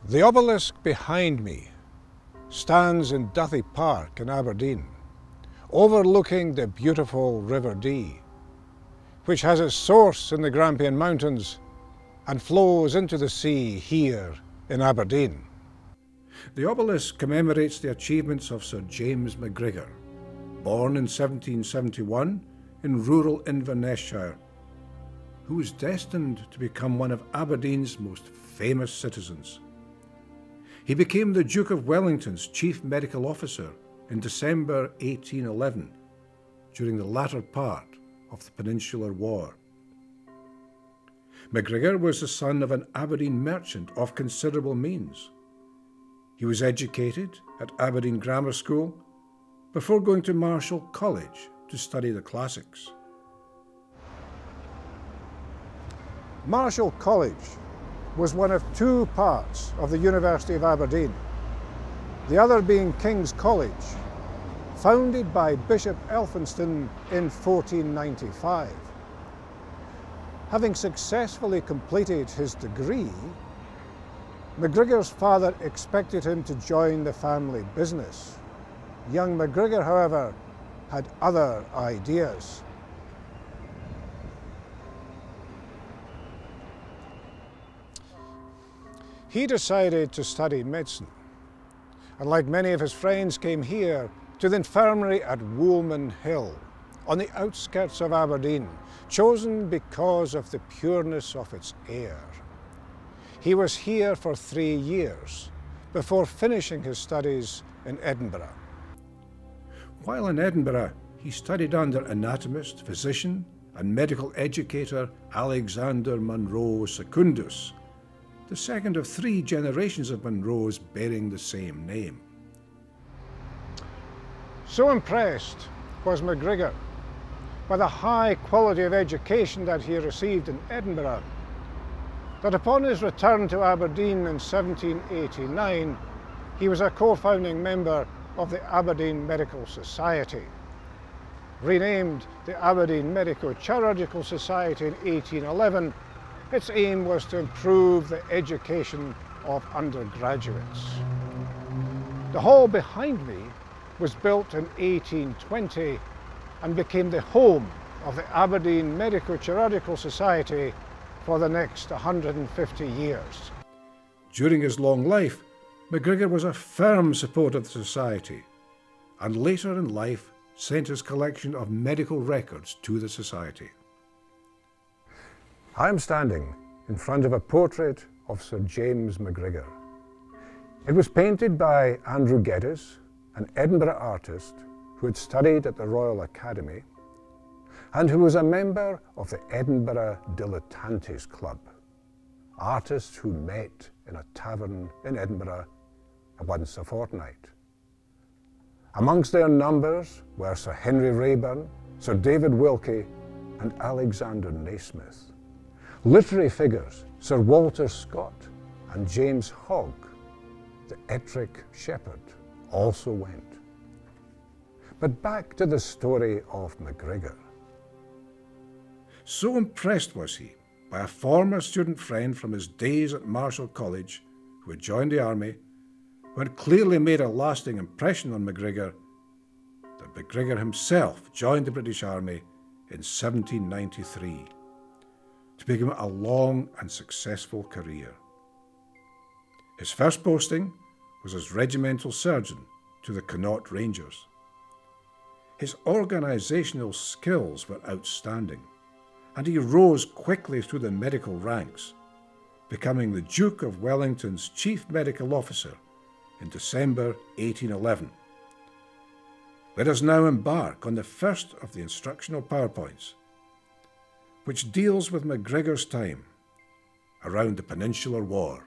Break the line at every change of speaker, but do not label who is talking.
The obelisk behind me stands in Duthie Park in Aberdeen, overlooking the beautiful River Dee, which has its source in the Grampian Mountains and flows into the sea here in Aberdeen. The obelisk commemorates the achievements of Sir James McGrigor, born in 1771 in rural Inverness-shire, who was destined to become one of Aberdeen's most famous citizens. He became the Duke of Wellington's chief medical officer in December 1811, during the latter part of the Peninsular War. McGrigor was the son of an Aberdeen merchant of considerable means. He was educated at Aberdeen Grammar School before going to Marischal College to study the classics. Marischal College was one of two parts of the University of Aberdeen, the other being King's College, founded by Bishop Elphinston in 1495. Having successfully completed his degree, McGrigor's father expected him to join the family business. Young McGrigor, however, had other ideas. He decided to study medicine, and like many of his friends came here to the infirmary at Woolman Hill, on the outskirts of Aberdeen, chosen because of the pureness of its air. He was here for 3 years before finishing his studies in Edinburgh. While in Edinburgh, he studied under anatomist, physician, and medical educator Alexander Munro Secundus, the second of 3 generations of Munros bearing the same name. So impressed was McGrigor by the high quality of education that he received in Edinburgh, that upon his return to Aberdeen in 1789, he was a co-founding member of the Aberdeen Medical Society. Renamed the Aberdeen Medico-Chirurgical Society in 1811, its aim was to improve the education of undergraduates. The hall behind me was built in 1820 and became the home of the Aberdeen Medico-Chirurgical Society for the next 150 years. During his long life, McGrigor was a firm supporter of the Society, and later in life sent his collection of medical records to the Society. I'm standing in front of a portrait of Sir James McGrigor. It was painted by Andrew Geddes, an Edinburgh artist who had studied at the Royal Academy and who was a member of the Edinburgh Dilettantes Club, artists who met in a tavern in Edinburgh once a fortnight. Amongst their numbers were Sir Henry Raeburn, Sir David Wilkie, and Alexander Naismith. Literary figures, Sir Walter Scott and James Hogg, the Ettrick shepherd, also went. But back to the story of McGrigor. So impressed was he by a former student friend from his days at Marischal College who had joined the army, who had clearly made a lasting impression on McGrigor, that McGrigor himself joined the British Army in 1793 to begin a long and successful career. His first posting was as regimental surgeon to the Connaught Rangers. His organisational skills were outstanding, and he rose quickly through the medical ranks, becoming the Duke of Wellington's chief medical officer in December 1811. Let us now embark on the first of the instructional PowerPoints, which deals with McGrigor's time around the Peninsular War.